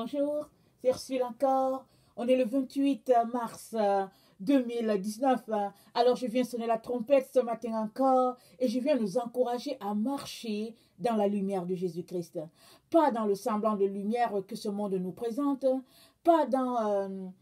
Bonjour, c'est Ursule encore. On est le 28 mars 2019. Alors je viens sonner la trompette ce matin encore et je viens nous encourager à marcher dans la lumière de Jésus-Christ. Pas dans le semblant de lumière que ce monde nous présente, pas dans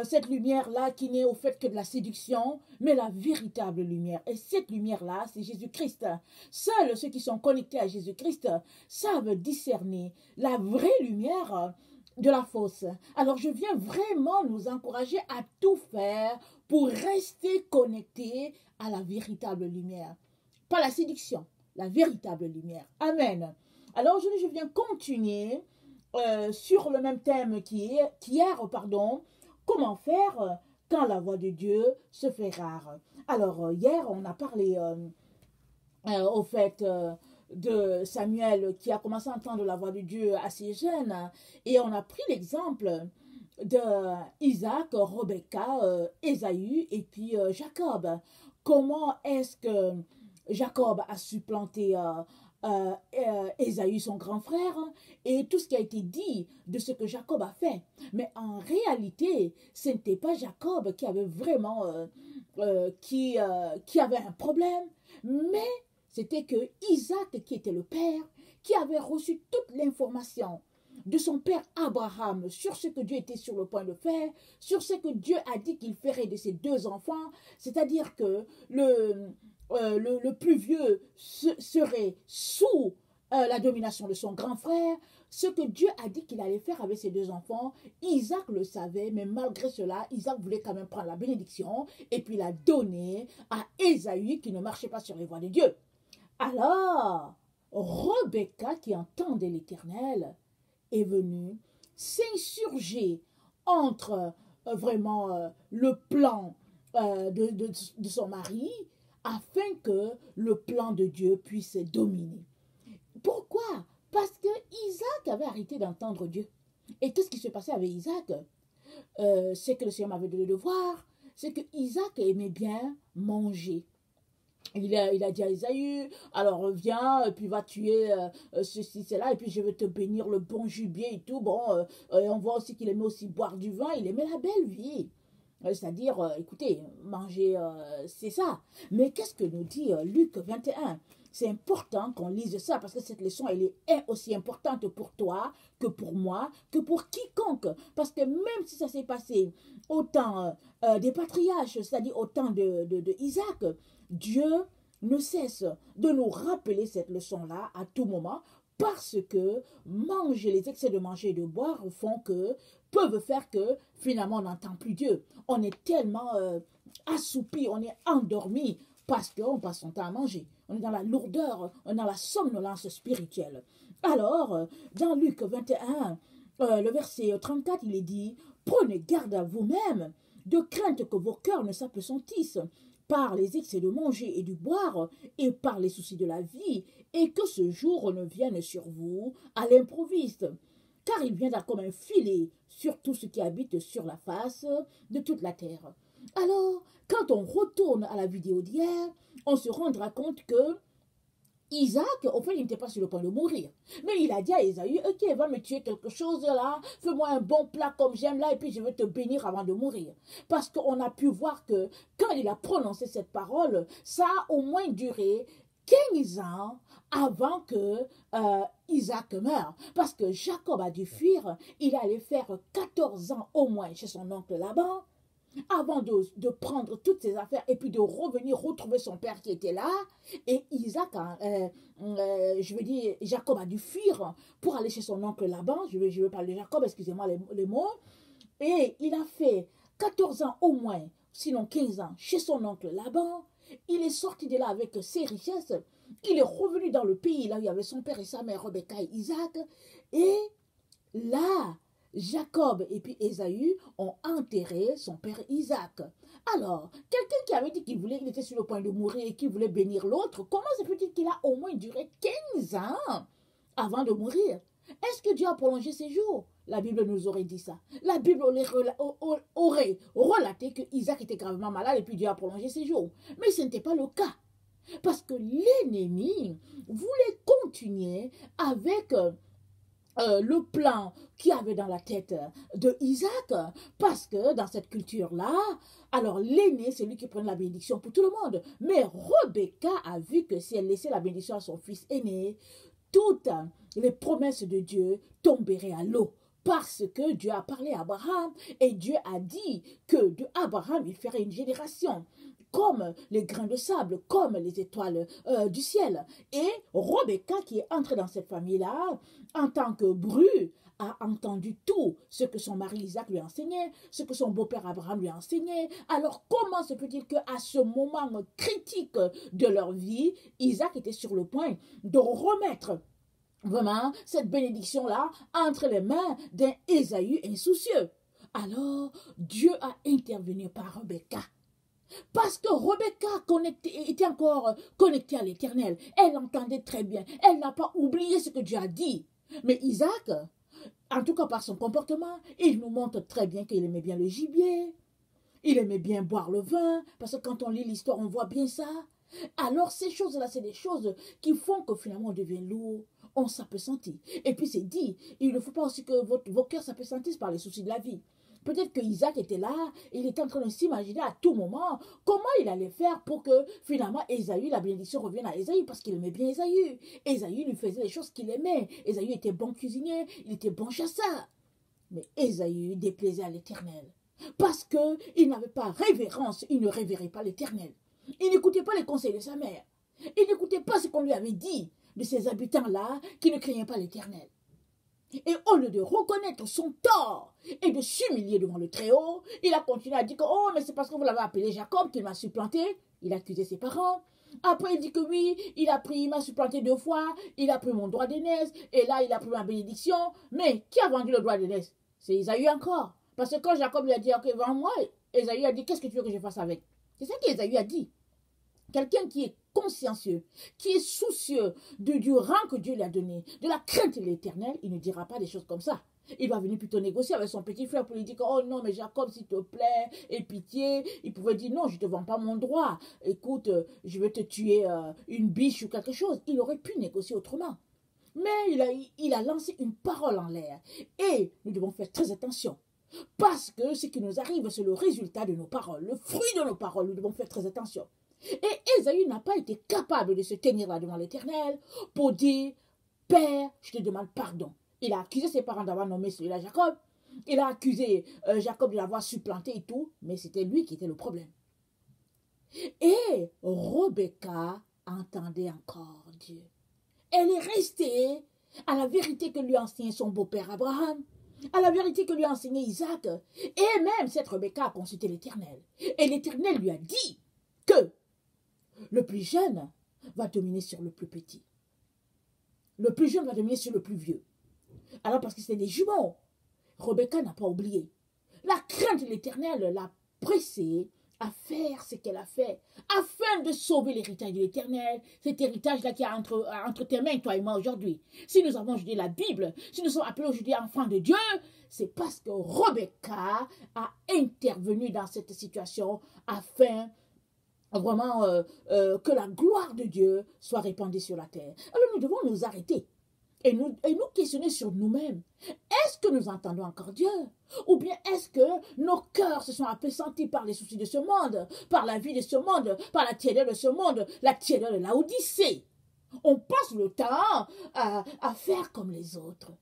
cette lumière-là qui n'est au fait que de la séduction, mais la véritable lumière. Et cette lumière-là, c'est Jésus-Christ. Seuls ceux qui sont connectés à Jésus-Christ savent discerner la vraie lumière de la fausse. Alors je viens vraiment nous encourager à tout faire pour rester connectés à la véritable lumière. Pas la séduction, la véritable lumière. Amen. Alors aujourd'hui je viens continuer sur le même thème qu'hier, comment faire quand la voix de Dieu se fait rare. Alors hier on a parlé au fait de Samuel qui a commencé à entendre la voix de Dieu assez jeune et on a pris l'exemple de Isaac, Rebecca, Ésaü et puis Jacob. Comment est-ce que Jacob a supplanté Ésaü, son grand frère, et tout ce qui a été dit de ce que Jacob a fait. Mais en réalité, ce n'était pas Jacob qui avait vraiment qui avait un problème, mais c'était que Isaac, qui était le père, qui avait reçu toute l'information de son père Abraham sur ce que Dieu était sur le point de faire, sur ce que Dieu a dit qu'il ferait de ses deux enfants, c'est-à-dire que le plus vieux serait sous la domination de son grand frère. Ce que Dieu a dit qu'il allait faire avec ses deux enfants, Isaac le savait, mais malgré cela, Isaac voulait quand même prendre la bénédiction et puis la donner à Ésaü qui ne marchait pas sur les voies de Dieu. Alors, Rebecca, qui entendait l'Éternel, est venue s'insurger entre vraiment le plan de son mari afin que le plan de Dieu puisse dominer. Pourquoi? Parce que Isaac avait arrêté d'entendre Dieu. Et qu'est-ce qui se passait avec Isaac? C'est que le Seigneur m'avait donné de voir, c'est que Isaac aimait bien manger. Il a dit à Ésaü, alors viens, et puis va tuer ceci, cela, et puis je vais te bénir le bon gibier et tout. Bon, on voit aussi qu'il aimait aussi boire du vin, il aimait la belle vie. C'est-à-dire, écoutez, manger, c'est ça. Mais qu'est-ce que nous dit Luc 21? C'est important qu'on lise ça parce que cette leçon, elle est aussi importante pour toi que pour moi, que pour quiconque. Parce que même si ça s'est passé au temps des patriarches, c'est-à-dire au temps de Isaac, Dieu ne cesse de nous rappeler cette leçon-là à tout moment parce que les excès de manger et de boire peuvent faire que finalement on n'entend plus Dieu. On est tellement assoupi, on est endormi parce qu'on passe son temps à manger. On est dans la lourdeur, on est dans la somnolence spirituelle. Alors, dans Luc 21, le verset 34, il est dit « Prenez garde à vous-même, de crainte que vos cœurs ne s'apesantissent par les excès de manger et de boire et par les soucis de la vie, et que ce jour ne vienne sur vous à l'improviste. Car il viendra comme un filet sur tout ce qui habite sur la face de toute la terre. » Alors, quand on retourne à la vidéo d'hier, on se rendra compte que Isaac, au fait, il n'était pas sur le point de mourir. Mais il a dit à Ésaü, ok, va me tuer quelque chose là, fais-moi un bon plat comme j'aime là, et puis je vais te bénir avant de mourir. Parce qu'on a pu voir que quand il a prononcé cette parole, ça a au moins duré 15 ans avant que Isaac meure. Parce que Jacob a dû fuir, il allait faire 14 ans au moins chez son oncle Laban, avant de prendre toutes ses affaires et puis de revenir retrouver son père qui était là. Et Isaac, Jacob a dû fuir pour aller chez son oncle Laban. Je vais parler de Jacob, excusez-moi les mots. Et il a fait 14 ans au moins, sinon 15 ans, chez son oncle Laban. Il est sorti de là avec ses richesses. Il est revenu dans le pays là où il y avait son père et sa mère, Rebecca et Isaac. Et là, Jacob et puis Ésaü ont enterré son père Isaac. Alors, quelqu'un qui avait dit qu'il était sur le point de mourir et qui voulait bénir l'autre, comment se peut-il qu'il a au moins duré 15 ans avant de mourir? Est-ce que Dieu a prolongé ses jours? La Bible nous aurait dit ça. La Bible aurait relaté que Isaac était gravement malade et puis Dieu a prolongé ses jours. Mais ce n'était pas le cas. Parce que l'ennemi voulait continuer avec le plan qu'il y avait dans la tête de Isaac, parce que dans cette culture-là, alors l'aîné, c'est lui qui prend la bénédiction pour tout le monde. Mais Rebecca a vu que si elle laissait la bénédiction à son fils aîné, toutes les promesses de Dieu tomberaient à l'eau. Parce que Dieu a parlé à Abraham et Dieu a dit que de Abraham, il ferait une génération comme les grains de sable, comme les étoiles du ciel. Et Rebecca, qui est entrée dans cette famille-là, en tant que bru, a entendu tout ce que son mari Isaac lui a enseigné, ce que son beau-père Abraham lui a enseigné. Alors comment se peut-il qu'à ce moment critique de leur vie, Isaac était sur le point de remettre vraiment cette bénédiction-là entre les mains d'un Ésaü insoucieux? Alors Dieu a intervenu par Rebecca. Parce que Rebecca était encore connectée à l'Éternel. Elle entendait très bien. Elle n'a pas oublié ce que Dieu a dit. Mais Isaac, en tout cas par son comportement, il nous montre très bien qu'il aimait bien le gibier. Il aimait bien boire le vin. Parce que quand on lit l'histoire, on voit bien ça. Alors ces choses-là, c'est des choses qui font que finalement on devient lourd. On s'apesantit. Et puis c'est dit, il ne faut pas aussi que vos cœurs s'apesantissent par les soucis de la vie. Peut-être que Isaac était là, il était en train de s'imaginer à tout moment comment il allait faire pour que finalement Ésaü, la bénédiction revienne à Ésaü, parce qu'il aimait bien Ésaü. Ésaü lui faisait les choses qu'il aimait. Ésaü était bon cuisinier, il était bon chasseur. Mais Ésaü déplaisait à l'Éternel. Parce qu'il n'avait pas révérence, il ne révérait pas l'Éternel. Il n'écoutait pas les conseils de sa mère. Il n'écoutait pas ce qu'on lui avait dit de ces habitants-là qui ne craignaient pas l'Éternel. Et au lieu de reconnaître son tort et de s'humilier devant le Très-Haut, il a continué à dire que oh, mais c'est parce que vous l'avez appelé Jacob qu'il m'a supplanté. Il a accusé ses parents. Après, il dit que oui, il m'a supplanté 2 fois, il a pris mon droit d'aînesse, et là, il a pris ma bénédiction. Mais qui a vendu le droit d'aînesse? C'est Ésaü encore. Parce que quand Jacob lui a dit, ok, vends-moi, Ésaü a dit, qu'est-ce que tu veux que je fasse avec? C'est ça qu'Ésaü a dit. Quelqu'un qui est consciencieux, qui est soucieux du rang que Dieu lui a donné, de la crainte de l'Éternel, il ne dira pas des choses comme ça. Il va venir plutôt négocier avec son petit frère pour lui dire que, oh non, mais Jacob, s'il te plaît, aie pitié. Il pouvait dire, non, je ne te vends pas mon droit. Écoute, je vais te tuer une biche ou quelque chose. Il aurait pu négocier autrement. Mais il a lancé une parole en l'air. Et nous devons faire très attention. Parce que ce qui nous arrive, c'est le résultat de nos paroles, le fruit de nos paroles. Nous devons faire très attention. Et Ésaü n'a pas été capable de se tenir là devant l'Éternel pour dire, Père, je te demande pardon. Il a accusé ses parents d'avoir nommé celui-là Jacob. Il a accusé Jacob de l'avoir supplanté et tout, mais c'était lui qui était le problème. Et Rebecca entendait encore Dieu. Elle est restée à la vérité que lui a enseigné son beau-père Abraham, à la vérité que lui a enseigné Isaac. Et même cette Rebecca a consulté l'Éternel. Et l'Éternel lui a dit que le plus jeune va dominer sur le plus petit. Le plus jeune va dominer sur le plus vieux. Alors parce que c'était des jumeaux, Rebecca n'a pas oublié. La crainte de l'Éternel l'a pressée à faire ce qu'elle a fait, afin de sauver l'héritage de l'Éternel, cet héritage-là qui est entre tes mains, toi et moi aujourd'hui. Si nous avons aujourd'hui la Bible, si nous sommes appelés aujourd'hui enfants de Dieu, c'est parce que Rebecca a intervenu dans cette situation afin vraiment que la gloire de Dieu soit répandue sur la terre. Alors nous devons nous arrêter et nous questionner sur nous-mêmes. Est-ce que nous entendons encore Dieu? Ou bien est-ce que nos cœurs se sont appesantis par les soucis de ce monde, par la vie de ce monde, par la tiédeur de ce monde, la tiédeur de la Odyssée? On passe le temps à faire comme les autres.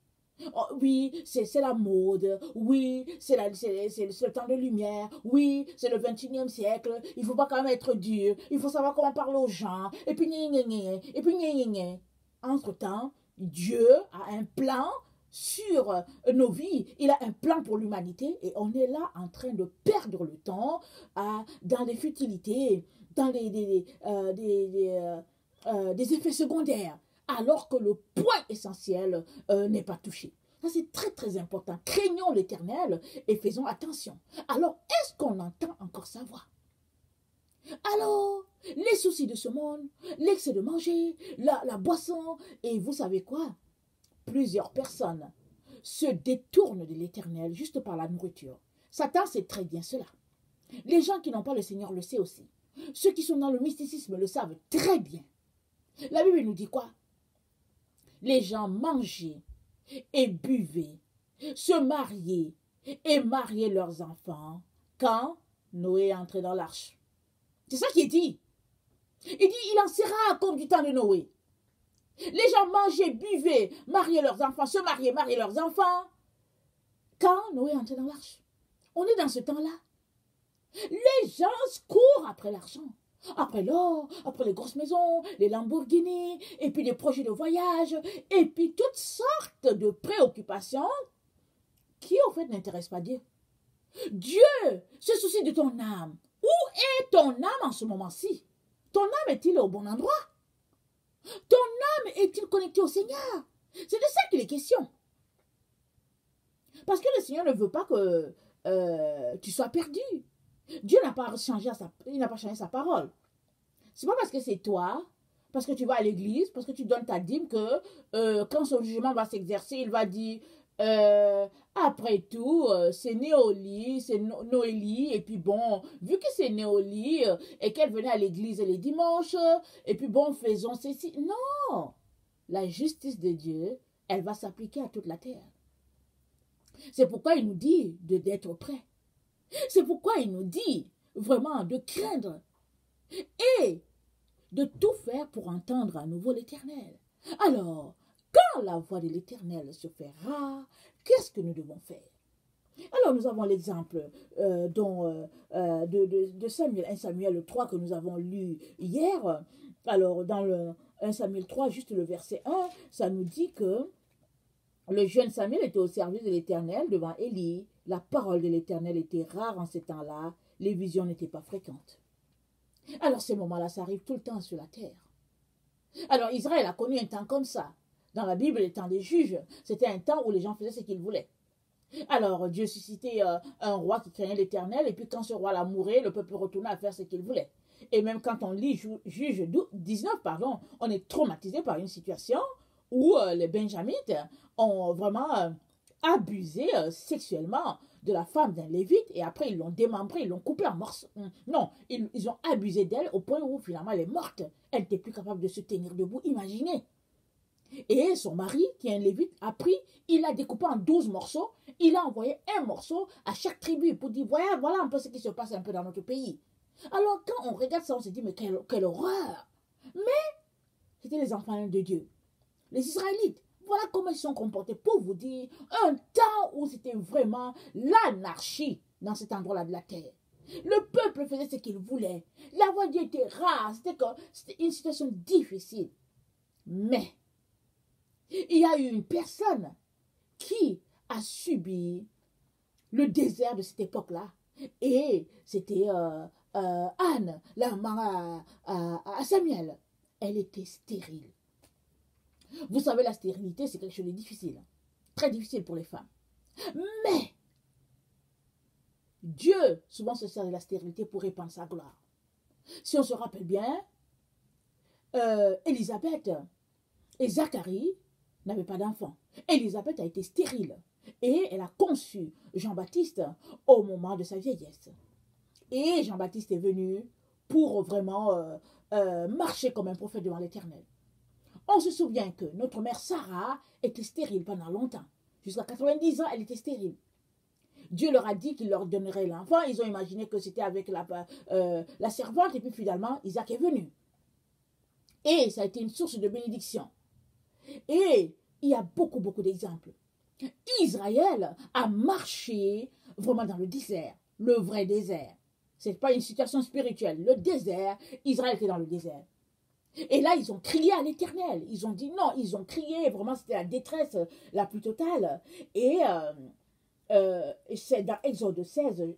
Oh, oui, c'est la mode. Oui, c'est le temps de lumière. Oui, c'est le 21e siècle. Il ne faut pas quand même être dur. Il faut savoir comment parler aux gens. Et puis, et puis, entre-temps, Dieu a un plan sur nos vies. Il a un plan pour l'humanité et on est là en train de perdre le temps dans les futilités, dans des effets secondaires, alors que le point essentiel n'est pas touché. Ça, c'est très, très important. Craignons l'Éternel et faisons attention. Alors, est-ce qu'on entend encore sa voix? Alors, les soucis de ce monde, l'excès de manger, la boisson, et vous savez quoi? Plusieurs personnes se détournent de l'Éternel juste par la nourriture. Satan sait très bien cela. Les gens qui n'ont pas le Seigneur le savent aussi. Ceux qui sont dans le mysticisme le savent très bien. La Bible nous dit quoi? Les gens mangeaient et buvaient, se mariaient et mariaient leurs enfants quand Noé est entré dans l'arche. C'est ça qui est dit. Il dit, il en sera comme du temps de Noé. Les gens mangeaient, buvaient, mariaient leurs enfants, se mariaient, mariaient leurs enfants quand Noé est entré dans l'arche. On est dans ce temps-là. Les gens courent après l'argent, après l'or, après les grosses maisons, les Lamborghini, et puis les projets de voyage, et puis toutes sortes de préoccupations qui, en fait, n'intéressent pas Dieu. Dieu se soucie de ton âme. Où est ton âme en ce moment-ci? Ton âme est-il au bon endroit? Ton âme est-il connectée au Seigneur? C'est de ça qu'il est question. Parce que le Seigneur ne veut pas que tu sois perdu. Dieu n'a pas changé sa parole. C'est pas parce que c'est toi, parce que tu vas à l'église, parce que tu donnes ta dîme que quand son jugement va s'exercer, il va dire après tout, c'est Noélie, et puis bon, vu que c'est Noélie et qu'elle venait à l'église les dimanches, et puis bon, faisons ceci. Non! La justice de Dieu, elle va s'appliquer à toute la terre. C'est pourquoi il nous dit d'être prêt. C'est pourquoi il nous dit vraiment de craindre et de tout faire pour entendre à nouveau l'Éternel. Alors, quand la voix de l'Éternel se fait rare, qu'est-ce que nous devons faire? Alors, nous avons l'exemple de Samuel, 1 Samuel 3 que nous avons lu hier. Alors, dans le 1 Samuel 3, juste le verset 1, ça nous dit que le jeune Samuel était au service de l'Éternel devant Élie. La parole de l'Éternel était rare en ces temps-là. Les visions n'étaient pas fréquentes. Alors, ces moments-là, ça arrive tout le temps sur la terre. Alors, Israël a connu un temps comme ça. Dans la Bible, le temps des juges, c'était un temps où les gens faisaient ce qu'ils voulaient. Alors, Dieu suscitait un roi qui craignait l'Éternel, et puis quand ce roi-là mourait, le peuple retournait à faire ce qu'il voulait. Et même quand on lit Juge 19, on est traumatisé par une situation où les Benjamites ont vraiment abusé sexuellement de la femme d'un Lévite, et après ils l'ont démembrée, ils l'ont coupée en morceaux. Non, ils ont abusé d'elle au point où finalement elle est morte. Elle n'était plus capable de se tenir debout, imaginez. Et son mari, qui est un Lévite, a pris, il l'a découpé en 12 morceaux, il a envoyé un morceau à chaque tribu pour dire, voilà un peu ce qui se passe un peu dans notre pays. Alors quand on regarde ça, on se dit, mais quelle horreur. Mais c'était les enfants de Dieu, les Israélites. Voilà comment ils sont comportés, pour vous dire, un temps où c'était vraiment l'anarchie dans cet endroit-là de la terre. Le peuple faisait ce qu'il voulait. La voix de Dieu était rare, c'était une situation difficile. Mais il y a eu une personne qui a subi le désert de cette époque-là. Et c'était Anne, la maman à Samuel. Elle était stérile. Vous savez, la stérilité, c'est quelque chose de difficile. Très difficile pour les femmes. Mais Dieu, souvent, se sert de la stérilité pour répandre sa gloire. Si on se rappelle bien, Élisabeth et Zacharie n'avaient pas d'enfant. Élisabeth a été stérile et elle a conçu Jean-Baptiste au moment de sa vieillesse. Et Jean-Baptiste est venu pour vraiment marcher comme un prophète devant l'Éternel. On se souvient que notre mère Sarah était stérile pendant longtemps. Jusqu'à 90 ans, elle était stérile. Dieu leur a dit qu'il leur donnerait l'enfant. Ils ont imaginé que c'était avec la servante. Et puis finalement, Isaac est venu. Et ça a été une source de bénédiction. Et il y a beaucoup, beaucoup d'exemples. Israël a marché vraiment dans le désert. Le vrai désert. Ce n'est pas une situation spirituelle. Le désert, Israël était dans le désert. Et là, ils ont crié à l'Éternel. Ils ont dit non, ils ont crié. Vraiment, c'était la détresse la plus totale. Et c'est dans Exode 16,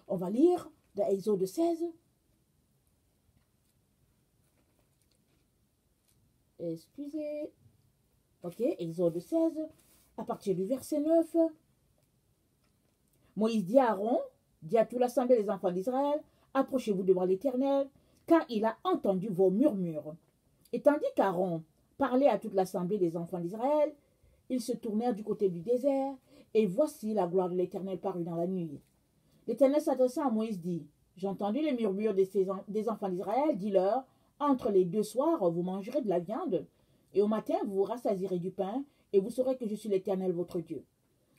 on va lire, dans Exode 16. Excusez. Ok, Exode 16, à partir du verset 9. Moïse dit à Aaron, dit à toute l'assemblée des enfants d'Israël, approchez-vous devant l'Éternel, car il a entendu vos murmures. Et tandis qu'Aaron parlait à toute l'assemblée des enfants d'Israël, ils se tournèrent du côté du désert, et voici la gloire de l'Éternel parut dans la nuit. L'Éternel s'adressa à Moïse, dit, j'ai entendu les murmures des enfants d'Israël, dis-leur, entre les deux soirs, vous mangerez de la viande, et au matin, vous vous rassasierez du pain, et vous saurez que je suis l'Éternel votre Dieu.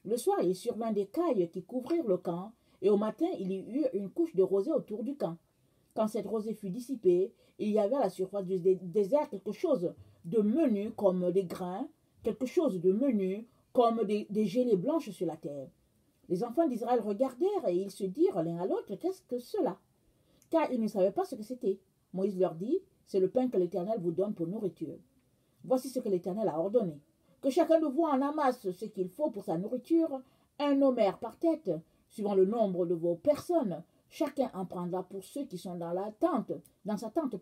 Le soir, il survint des cailles qui couvrirent le camp, et au matin, il y eut une couche de rosée autour du camp. Quand cette rosée fut dissipée, il y avait à la surface du désert quelque chose de menu comme des grains, quelque chose de menu comme des gelées blanches sur la terre. Les enfants d'Israël regardèrent et ils se dirent l'un à l'autre, qu'est-ce que cela? Car ils ne savaient pas ce que c'était. Moïse leur dit, c'est le pain que l'Éternel vous donne pour nourriture. Voici ce que l'Éternel a ordonné. Que chacun de vous en amasse ce qu'il faut pour sa nourriture, un homère par tête, suivant le nombre de vos personnes. Chacun en prendra pour ceux qui sont dans sa tente.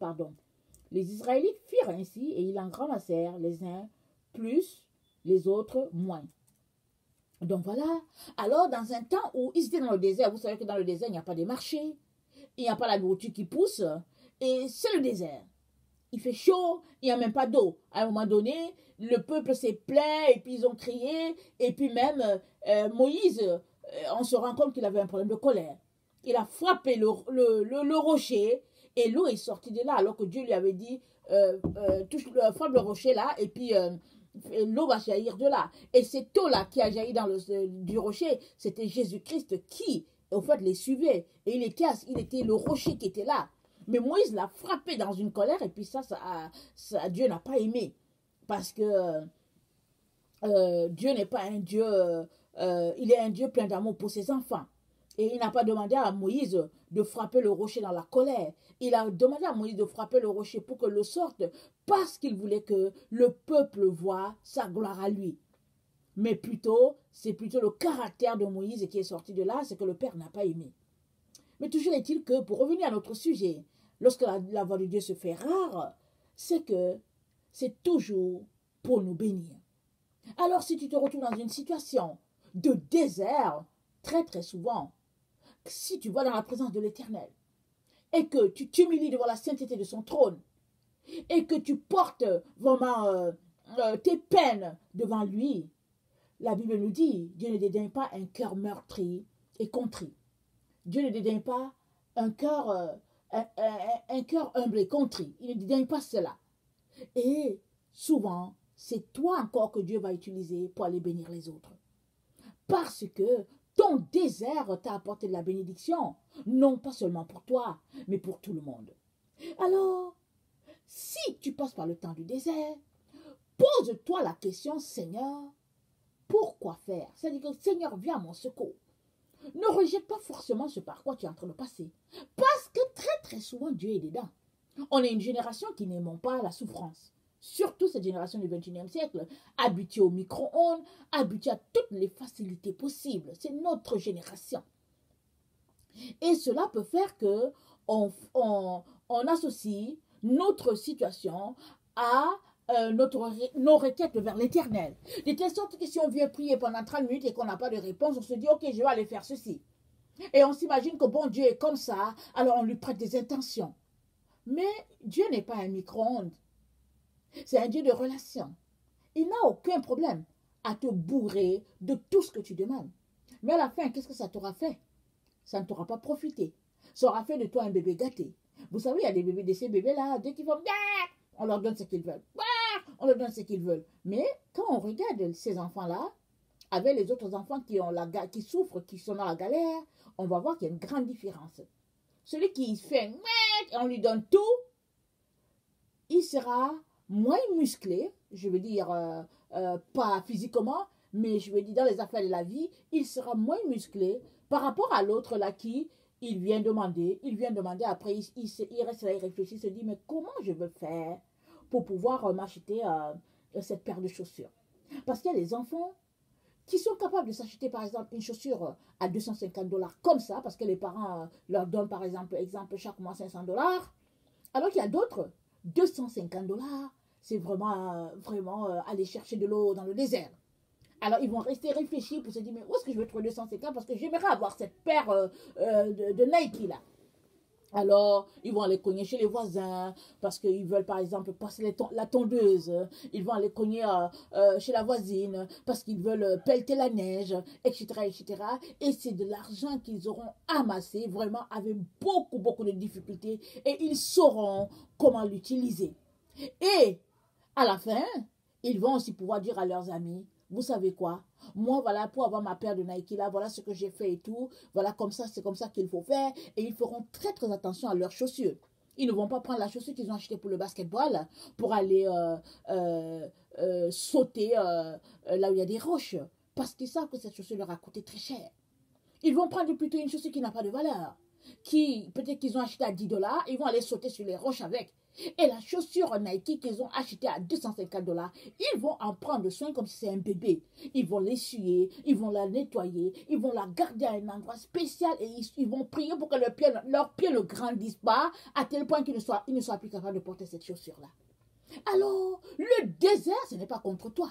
Les Israélites firent ainsi et ils en ramassèrent les uns plus, les autres moins. Donc voilà. Alors dans un temps où ils étaient dans le désert, vous savez que dans le désert, il n'y a pas de marché, il n'y a pas la nourriture qui pousse, et c'est le désert. Il fait chaud, il n'y a même pas d'eau. À un moment donné, le peuple s'est plaint et puis ils ont crié. Et puis même Moïse, on se rend compte qu'il avait un problème de colère. Il a frappé le rocher et l'eau est sortie de là alors que Dieu lui avait dit frappe le rocher là et puis l'eau va jaillir de là. Et cette eau-là qui a jailli du rocher, c'était Jésus-Christ qui, au fait, les suivait. Et il était le rocher qui était là. Mais Moïse l'a frappé dans une colère et puis ça Dieu n'a pas aimé. Parce que Dieu n'est pas un Dieu, il est un Dieu plein d'amour pour ses enfants. Et il n'a pas demandé à Moïse de frapper le rocher dans la colère. Il a demandé à Moïse de frapper le rocher pour que l'eau sorte parce qu'il voulait que le peuple voie sa gloire à lui. Mais plutôt, c'est plutôt le caractère de Moïse qui est sorti de là, c'est que le Père n'a pas aimé. Mais toujours est-il que, pour revenir à notre sujet, lorsque la voix de Dieu se fait rare, c'est que c'est toujours pour nous bénir. Alors si tu te retrouves dans une situation de désert, très très souvent, si tu vas dans la présence de l'Éternel, et que tu t'humilies devant la sainteté de son trône, et que tu portes vraiment tes peines devant lui, la Bible nous dit, Dieu ne dédaigne pas un cœur meurtri et contrit. Dieu ne dédaigne pas un cœur humble et contrit. Il ne dédaigne pas cela. Et souvent, c'est toi encore que Dieu va utiliser pour aller bénir les autres. Parce que ton désert t'a apporté de la bénédiction, non pas seulement pour toi, mais pour tout le monde. Alors, si tu passes par le temps du désert, pose-toi la question, Seigneur, pourquoi faire? C'est-à-dire que Seigneur, viens à mon secours. Ne rejette pas forcément ce par quoi tu es en train de passer. Parce que très très souvent, Dieu est dedans. On est une génération qui n'aimons pas la souffrance. Surtout cette génération du XXIe siècle, habituée au micro-ondes, habituée à toutes les facilités possibles. C'est notre génération. Et cela peut faire que on associe notre situation à nos requêtes vers l'éternel. De telle sorte que si on vient prier pendant 30 minutes et qu'on n'a pas de réponse, on se dit, ok, je vais aller faire ceci. Et on s'imagine que bon Dieu est comme ça, alors on lui prête des intentions. Mais Dieu n'est pas un micro-ondes. C'est un Dieu de relation. Il n'a aucun problème à te bourrer de tout ce que tu demandes. Mais à la fin, qu'est-ce que ça t'aura fait? Ça ne t'aura pas profité. Ça aura fait de toi un bébé gâté. Vous savez, il y a des bébés, de ces bébés-là, dès qu'ils vont, on leur donne ce qu'ils veulent. On leur donne ce qu'ils veulent. Mais quand on regarde ces enfants-là, avec les autres enfants qui souffrent, qui sont dans la galère, on va voir qu'il y a une grande différence. Celui qui fait et on lui donne tout, il sera moins musclé, je veux dire, pas physiquement, mais je veux dire dans les affaires de la vie, il sera moins musclé par rapport à l'autre là qui, il vient demander, après il reste là, il réfléchit, il se dit, mais comment je veux faire pour pouvoir m'acheter cette paire de chaussures? Parce qu'il y a des enfants qui sont capables de s'acheter par exemple une chaussure à 250 $, comme ça, parce que les parents leur donnent par exemple chaque mois 500 $, alors qu'il y a d'autres, 250 $, c'est vraiment aller chercher de l'eau dans le désert. Alors ils vont rester réfléchir pour se dire, mais où est-ce que je vais trouver 250 parce que j'aimerais avoir cette paire de Nike là. Alors, ils vont aller cogner chez les voisins parce qu'ils veulent, par exemple, passer la tondeuse. Ils vont aller cogner chez la voisine parce qu'ils veulent pelleter la neige, etc., etc. Et c'est de l'argent qu'ils auront amassé vraiment avec beaucoup, beaucoup de difficultés et ils sauront comment l'utiliser. Et à la fin, Ils vont aussi pouvoir dire à leurs amis, vous savez quoi? Moi, voilà, pour avoir ma paire de Nike là, voilà ce que j'ai fait et tout. Voilà, comme ça, c'est comme ça qu'il faut faire. Et ils feront très, très attention à leurs chaussures. Ils ne vont pas prendre la chaussure qu'ils ont achetée pour le basketball pour aller sauter là où il y a des roches. Parce qu'ils savent que cette chaussure leur a coûté très cher. Ils vont prendre plutôt une chaussure qui n'a pas de valeur. Qui, peut-être qu'ils ont acheté à 10 dollars, ils vont aller sauter sur les roches avec. Et la chaussure Nike qu'ils ont achetée à 250 dollars, ils vont en prendre soin comme si c'est un bébé. Ils vont l'essuyer, ils vont la nettoyer, ils vont la garder à un endroit spécial et ils vont prier pour que leur pied ne grandisse pas à tel point qu'ils ne soient plus capables de porter cette chaussure-là. Alors, le désert, ce n'est pas contre toi.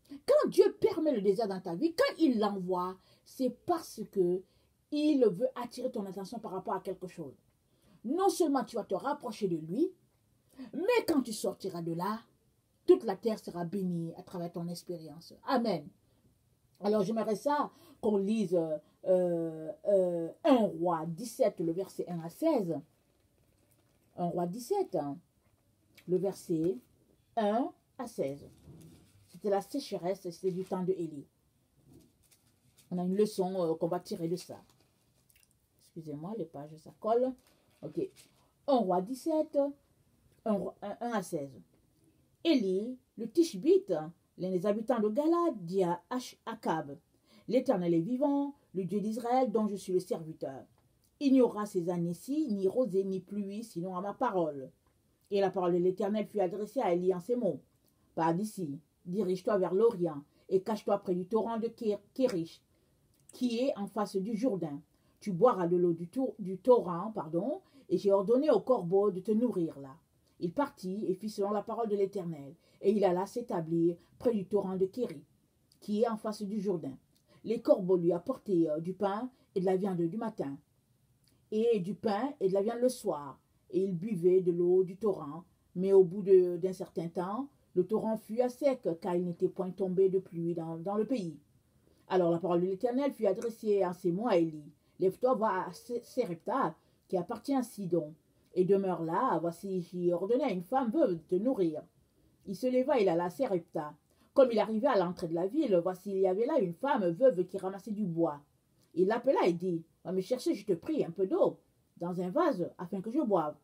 Quand Dieu permet le désert dans ta vie, quand il l'envoie, c'est parce que il veut attirer ton attention par rapport à quelque chose. Non seulement tu vas te rapprocher de lui, mais quand tu sortiras de là, toute la terre sera bénie à travers ton expérience. Amen. Alors j'aimerais ça qu'on lise 1 Roi 17, le verset 1 à 16. 1 Roi 17, hein, le verset 1 à 16. C'était la sécheresse, c'était du temps de Élie. On a une leçon qu'on va tirer de ça. Excusez-moi, les pages, ça colle. Ok. 1 Roi 17, 1 à 16. Élie, le Tishbite, l'un des habitants de Galad, dit à Akab, l'Éternel est vivant, le Dieu d'Israël dont je suis le serviteur. Il n'y aura ces années-ci ni rosée ni pluie, sinon à ma parole. Et la parole de l'Éternel fut adressée à Élie en ces mots. Pars d'ici, dirige-toi vers l'Orient et cache-toi près du torrent de Kérish, qui est en face du Jourdain. Tu boiras de l'eau du torrent, et j'ai ordonné au corbeau de te nourrir là. Il partit et fit selon la parole de l'Éternel, et il alla s'établir près du torrent de Kéri, qui est en face du Jourdain. Les corbeaux lui apportaient du pain et de la viande du matin, et du pain et de la viande le soir, et il buvait de l'eau du torrent, mais au bout d'un certain temps, le torrent fut à sec, car il n'était point tombé de pluie dans le pays. Alors la parole de l'Éternel fut adressée en ces mots à Élie. Lève-toi, va à Sérepta, qui appartient à Sidon, et demeure là. Voici, j'y ordonné à une femme veuve de te nourrir. Il se leva, il alla à Sérepta. Comme il arrivait à l'entrée de la ville, voici, il y avait là une femme veuve qui ramassait du bois. Il l'appela et dit, va me chercher, je te prie, un peu d'eau dans un vase, afin que je boive.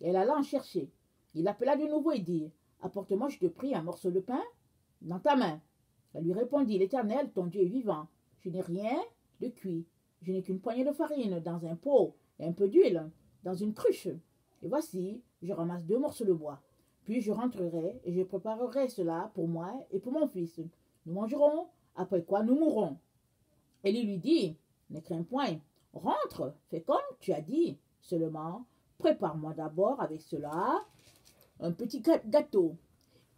Et elle alla en chercher. Il l'appela de nouveau et dit, apporte-moi, je te prie, un morceau de pain dans ta main. Elle lui répondit, l'Éternel, ton Dieu est vivant. Je n'ai rien de cuit. Je n'ai qu'une poignée de farine dans un pot et un peu d'huile dans une cruche. Et voici, je ramasse 2 morceaux de bois. Puis je rentrerai et je préparerai cela pour moi et pour mon fils. Nous mangerons, après quoi nous mourrons. Élie lui dit, ne crains point, rentre, fais comme tu as dit. Seulement, prépare-moi d'abord avec cela un petit gâteau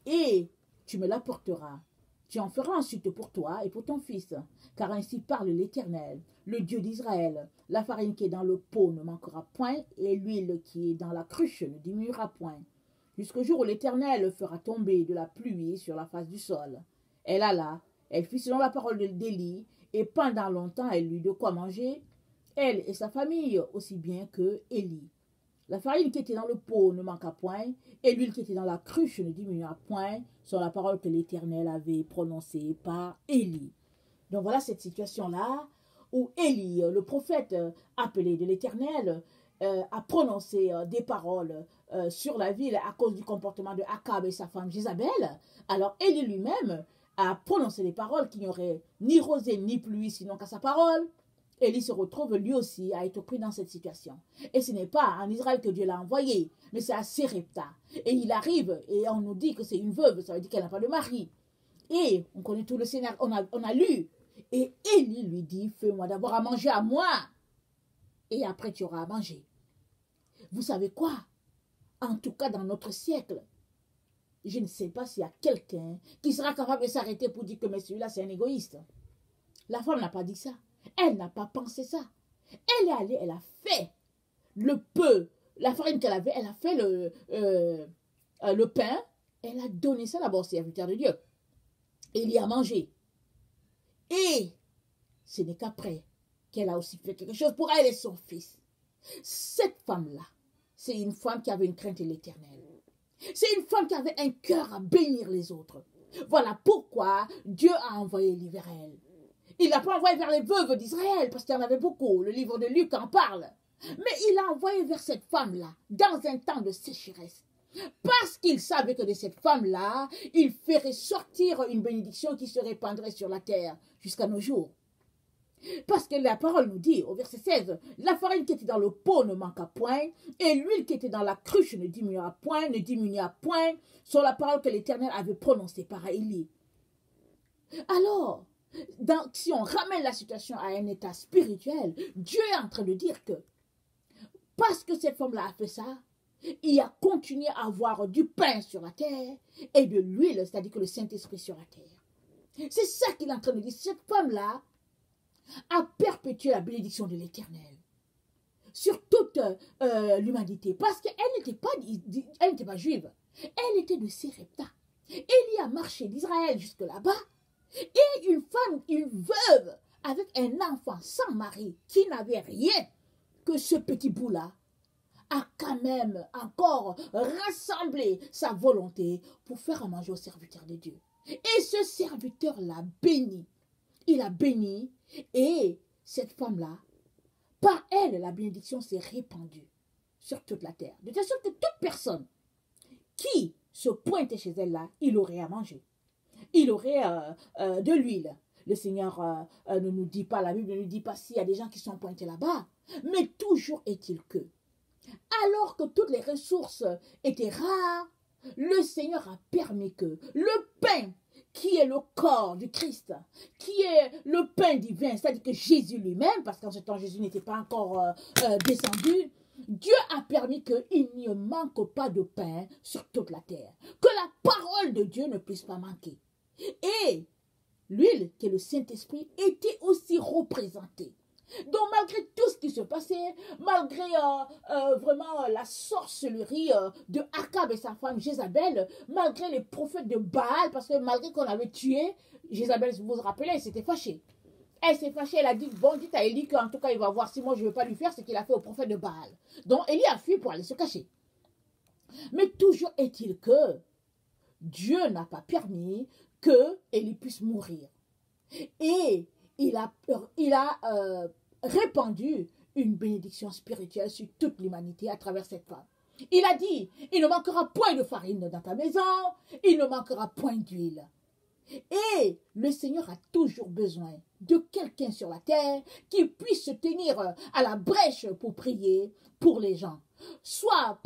et tu me l'apporteras. Tu en feras ensuite pour toi et pour ton fils, car ainsi parle l'Éternel, le Dieu d'Israël. La farine qui est dans le pot ne manquera point, et l'huile qui est dans la cruche ne diminuera point, jusqu'au jour où l'Éternel fera tomber de la pluie sur la face du sol. Elle alla, elle fit selon la parole d'Élie, et pendant longtemps elle eut de quoi manger, elle et sa famille, aussi bien que Élie. La farine qui était dans le pot ne manqua point, et l'huile qui était dans la cruche ne diminua point, sur la parole que l'Éternel avait prononcée par Élie. Donc voilà cette situation-là, où Élie, le prophète appelé de l'Éternel, a prononcé des paroles sur la ville à cause du comportement de Akab et sa femme Jézabel. Alors Élie lui-même a prononcé des paroles qui n'y aurait ni rosée ni pluie, sinon qu'à sa parole. Élie se retrouve lui aussi à être pris dans cette situation. Et ce n'est pas en Israël que Dieu l'a envoyé, mais c'est à Sérepta. Et il arrive, et on nous dit que c'est une veuve, ça veut dire qu'elle n'a pas de mari. Et on connaît tout le scénario, on a lu. Et Élie lui dit, fais-moi d'abord à manger à moi, et après tu auras à manger. Vous savez quoi? En tout cas, dans notre siècle, je ne sais pas s'il y a quelqu'un qui sera capable de s'arrêter pour dire que mais celui-là, c'est un égoïste. La femme n'a pas dit ça. Elle n'a pas pensé ça. Elle est allée, elle a fait le peu, la farine qu'elle avait, elle a fait le pain, elle a donné ça d'abord au serviteur de Dieu. Et il y a mangé. Et ce n'est qu'après qu'elle a aussi fait quelque chose pour elle et son fils. Cette femme-là, c'est une femme qui avait une crainte de l'Éternel. C'est une femme qui avait un cœur à bénir les autres. Voilà pourquoi Dieu a envoyé Élie vers elle. Il n'a pas envoyé vers les veuves d'Israël, parce qu'il y en avait beaucoup. Le livre de Luc en parle. Mais il a envoyé vers cette femme-là, dans un temps de sécheresse. Parce qu'il savait que de cette femme-là, il ferait sortir une bénédiction qui se répandrait sur la terre jusqu'à nos jours. Parce que la parole nous dit, au verset 16, la farine qui était dans le pot ne manqua point, et l'huile qui était dans la cruche ne diminua point, sur la parole que l'Éternel avait prononcée par Élie. Alors, si on ramène la situation à un état spirituel, Dieu est en train de dire que, parce que cette femme-là a fait ça, il a continué à avoir du pain sur la terre et de l'huile, c'est-à-dire que le Saint-Esprit sur la terre. C'est ça qu'il est en train de dire. Cette femme-là a perpétué la bénédiction de l'Éternel sur toute l'humanité, parce qu'elle n'était pas juive, elle était de Sérepta. Élie a marché d'Israël jusque là-bas, et une femme, une veuve, avec un enfant sans mari, qui n'avait rien que ce petit bout-là, a quand même encore rassemblé sa volonté pour faire à manger au serviteur de Dieu. Et ce serviteur l'a béni. Il a béni, et cette femme-là, par elle, la bénédiction s'est répandue sur toute la terre. De telle sorte que toute personne qui se pointait chez elle là, il aurait à manger. Il aurait de l'huile. Le Seigneur ne nous dit pas, la Bible ne nous dit pas s'il y a des gens qui sont pointés là-bas. Mais toujours est-il que, alors que toutes les ressources étaient rares, le Seigneur a permis que le pain, qui est le corps du Christ, qui est le pain divin, c'est-à-dire que Jésus lui-même, parce qu'en ce temps Jésus n'était pas encore descendu, Dieu a permis qu'il n'y manque pas de pain sur toute la terre, que la parole de Dieu ne puisse pas manquer. Et l'huile, qui est le Saint-Esprit, était aussi représentée. Donc malgré tout ce qui se passait, malgré vraiment la sorcellerie de Akab et sa femme Jézabel, malgré les prophètes de Baal, parce que malgré qu'on avait tué Jézabel, vous vous rappelez, elle s'était fâchée. Elle s'est fâchée, elle a dit, bon, dites à Élie qu'en tout cas il va voir si moi je ne veux pas lui faire ce qu'il a fait au prophète de Baal. Donc Élie a fui pour aller se cacher. Mais toujours est-il que Dieu n'a pas permis que Élie puisse mourir. Et il a répandu une bénédiction spirituelle sur toute l'humanité à travers cette femme. Il a dit, il ne manquera point de farine dans ta maison, il ne manquera point d'huile. Et le Seigneur a toujours besoin de quelqu'un sur la terre qui puisse se tenir à la brèche pour prier pour les gens. Soit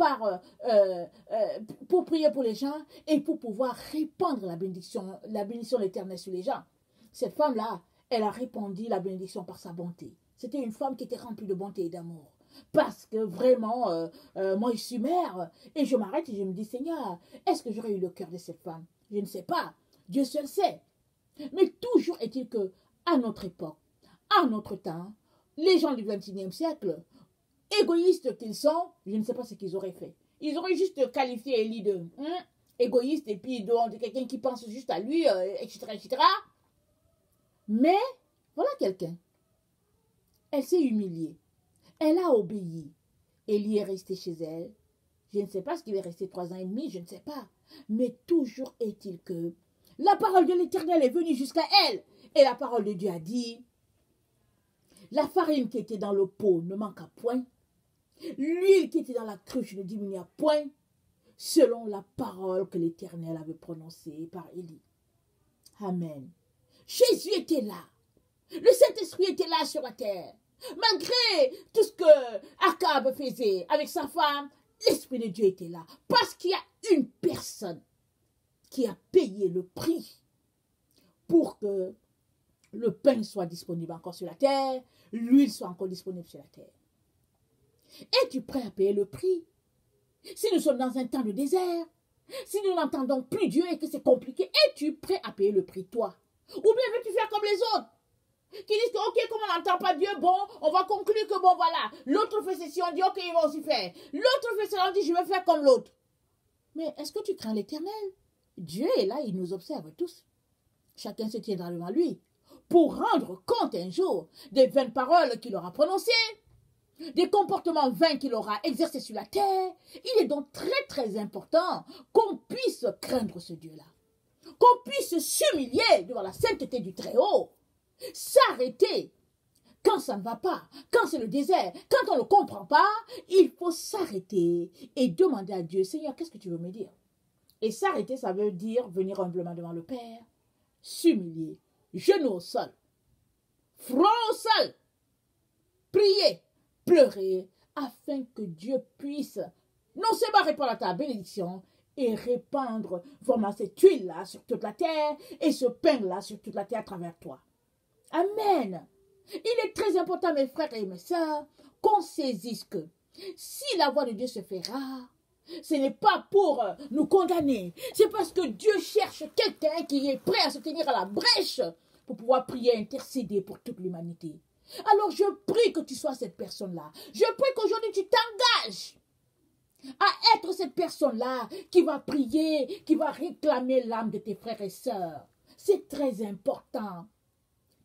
pour prier pour les gens et pour pouvoir répandre la bénédiction de l'Éternel sur les gens. Cette femme-là, elle a répandu la bénédiction par sa bonté. C'était une femme qui était remplie de bonté et d'amour. Parce que vraiment, moi je suis mère et je m'arrête et je me dis, Seigneur, est-ce que j'aurais eu le cœur de cette femme? Je ne sais pas. Dieu seul sait. Mais toujours est-il que, à notre époque, à notre temps, les gens du XXIe siècle, égoïstes qu'ils sont, je ne sais pas ce qu'ils auraient fait. Ils auraient juste qualifié Élie de égoïste et puis de quelqu'un qui pense juste à lui, etc., etc. Mais, voilà quelqu'un. Elle s'est humiliée. Elle a obéi. Élie est resté chez elle. Je ne sais pas ce qu'il est resté 3 ans et demi, je ne sais pas. Mais toujours est-il que la parole de l'Éternel est venue jusqu'à elle. Et la parole de Dieu a dit, la farine qui était dans le pot ne manqua point. L'huile qui était dans la cruche ne diminua point, selon la parole que l'Éternel avait prononcée par Élie. Amen. Jésus était là. Le Saint-Esprit était là sur la terre. Malgré tout ce que Akab faisait avec sa femme, l'Esprit de Dieu était là. Parce qu'il y a une personne qui a payé le prix pour que le pain soit disponible encore sur la terre, l'huile soit encore disponible sur la terre. Es-tu prêt à payer le prix? Si nous sommes dans un temps de désert, si nous n'entendons plus Dieu et que c'est compliqué, es-tu prêt à payer le prix, toi? Ou bien veux-tu faire comme les autres qui disent que, ok, comme on n'entend pas Dieu, bon, on va conclure que, bon, voilà, l'autre fait ceci, on dit, ok, il va aussi faire. L'autre fait cela, on dit, je vais faire comme l'autre. Mais est-ce que tu crains l'Éternel? Dieu est là, il nous observe tous. Chacun se tiendra devant lui pour rendre compte un jour des vaines paroles qu'il aura prononcées, des comportements vains qu'il aura exercés sur la terre. Il est donc très très important qu'on puisse craindre ce Dieu-là. qu'on puisse s'humilier devant la sainteté du Très-Haut, s'arrêter quand ça ne va pas, quand c'est le désert, quand on ne comprend pas, il faut s'arrêter et demander à Dieu, Seigneur, qu'est-ce que tu veux me dire? Et s'arrêter, ça veut dire venir humblement devant le Père, s'humilier, genoux au sol, front au sol, prier, pleurer, afin que Dieu puisse non seulement répondre à ta bénédiction et répandre vraiment cette huile-là sur toute la terre et ce pain-là sur toute la terre à travers toi. Amen. Il est très important, mes frères et mes sœurs, qu'on saisisse que si la voix de Dieu se fait rare, ce n'est pas pour nous condamner. C'est parce que Dieu cherche quelqu'un qui est prêt à se tenir à la brèche pour pouvoir prier et intercéder pour toute l'humanité. Alors je prie que tu sois cette personne-là. Je prie qu'aujourd'hui tu t'engages à être cette personne-là qui va prier, qui va réclamer l'âme de tes frères et sœurs. C'est très important.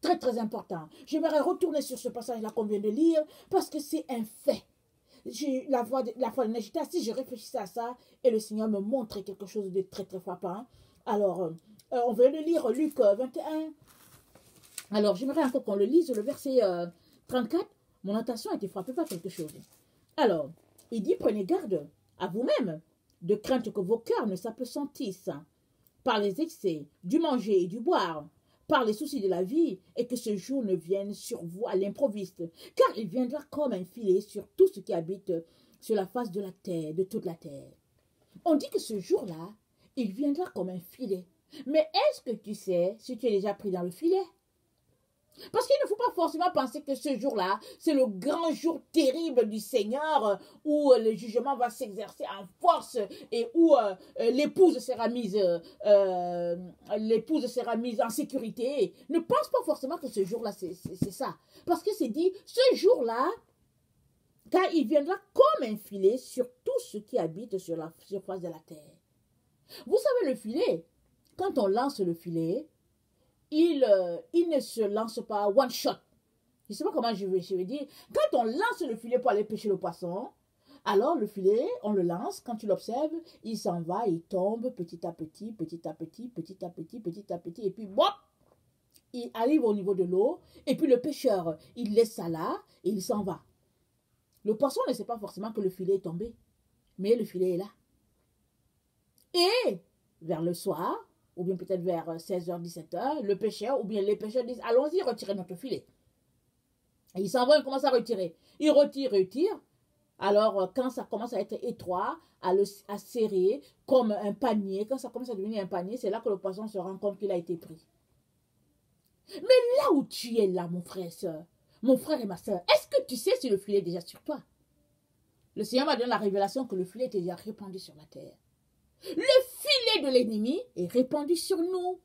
Très, très important. J'aimerais retourner sur ce passage-là qu'on vient de lire parce que c'est un fait. La foi de Najita, si je réfléchissais à ça et le Seigneur me montrait quelque chose de très, très frappant. Alors, on vient de lire Luc 21. Alors, j'aimerais encore qu'on le lise, le verset 34. Mon attention a été frappée par quelque chose. Alors, il dit, prenez garde à vous-même, de crainte que vos cœurs ne s'apesantissent par les excès du manger et du boire, par les soucis de la vie, et que ce jour ne vienne sur vous à l'improviste, car il viendra comme un filet sur tout ce qui habite sur la face de la terre, de toute la terre. On dit que ce jour-là, il viendra comme un filet. Mais est-ce que tu sais si tu es déjà pris dans le filet? Parce qu'il ne faut pas forcément penser que ce jour-là, c'est le grand jour terrible du Seigneur où le jugement va s'exercer en force et où l'épouse sera mise en sécurité. Ne pense pas forcément que ce jour-là, c'est ça. Parce que c'est dit, ce jour-là, car il viendra comme un filet sur tout ce qui habite sur la surface de la terre. Vous savez, le filet, quand on lance le filet, il ne se lance pas one shot. Je ne sais pas comment je vais dire. Quand on lance le filet pour aller pêcher le poisson, alors le filet, on le lance. Quand tu l'observes, il s'en va, il tombe petit à petit, petit à petit, petit à petit, petit à petit. Et puis, bop, il arrive au niveau de l'eau. Et puis le pêcheur, il laisse ça là et il s'en va. Le poisson ne sait pas forcément que le filet est tombé. Mais le filet est là. Et vers le soir, ou bien peut-être vers 16h, 17h, le pêcheur ou bien les pêcheurs disent, allons-y, retirez notre filet. Et ils s'en vont, ils commencent à retirer. Ils retirent. Alors, quand ça commence à être étroit, à serrer comme un panier, quand ça commence à devenir un panier, c'est là que le poisson se rend compte qu'il a été pris. Mais là où tu es là, mon frère et soeur, mon frère et ma soeur, est-ce que tu sais si le filet est déjà sur toi? Le Seigneur m'a donné la révélation que le filet était déjà répandu sur la terre. Le filet de l'ennemi est répandu sur nous.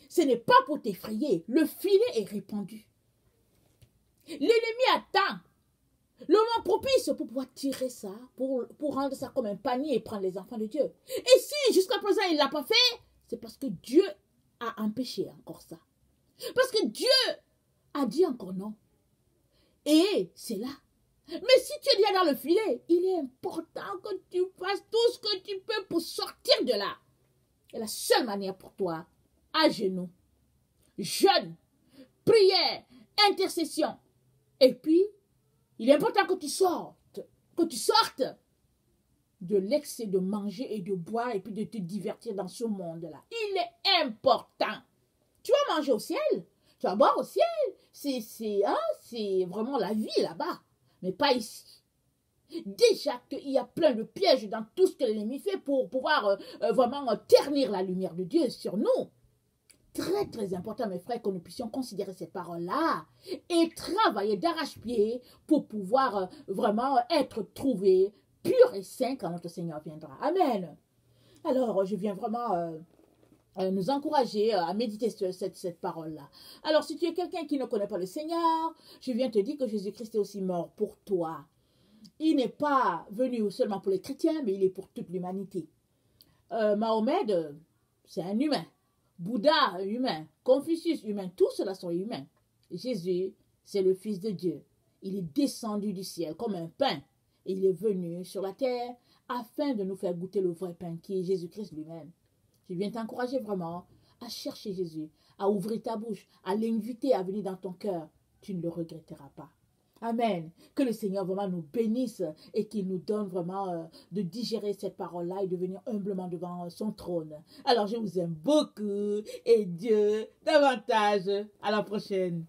Ce n'est pas pour t'effrayer. Le filet est répandu. L'ennemi attend le moment propice pour pouvoir tirer ça, pour rendre ça comme un panier et prendre les enfants de Dieu. Et si jusqu'à présent il ne l'a pas fait, c'est parce que Dieu a empêché encore ça. Parce que Dieu a dit encore non. Et c'est là. Mais si tu es déjà dans le filet, il est important que tu fasses tout ce que tu peux pour sortir de là. Et la seule manière pour toi, à genoux, jeûne, prière, intercession. Et puis, il est important que tu sortes de l'excès de manger et de boire et puis de te divertir dans ce monde-là. Il est important. Tu vas manger au ciel, tu vas boire au ciel. C'est vraiment la vie là-bas. Mais pas ici. Déjà qu'il y a plein de pièges dans tout ce que l'ennemi fait pour pouvoir vraiment ternir la lumière de Dieu sur nous. Très, très important, mes frères, que nous puissions considérer ces paroles-là et travailler d'arrache-pied pour pouvoir vraiment être trouvés purs et saints quand notre Seigneur viendra. Amen. Alors, je viens vraiment nous encourager à méditer sur cette parole-là. Alors, si tu es quelqu'un qui ne connaît pas le Seigneur, je viens te dire que Jésus-Christ est aussi mort pour toi. Il n'est pas venu seulement pour les chrétiens, mais il est pour toute l'humanité. Mahomet, c'est un humain. Bouddha, humain. Confucius, humain. Tous ceux-là sont humains. Jésus, c'est le Fils de Dieu. Il est descendu du ciel comme un pain. Et il est venu sur la terre afin de nous faire goûter le vrai pain qui est Jésus-Christ lui-même. Je viens t'encourager vraiment à chercher Jésus, à ouvrir ta bouche, à l'inviter à venir dans ton cœur. Tu ne le regretteras pas. Amen. Que le Seigneur vraiment nous bénisse et qu'il nous donne vraiment de digérer cette parole-là et de venir humblement devant son trône. Alors je vous aime beaucoup et Dieu davantage. À la prochaine.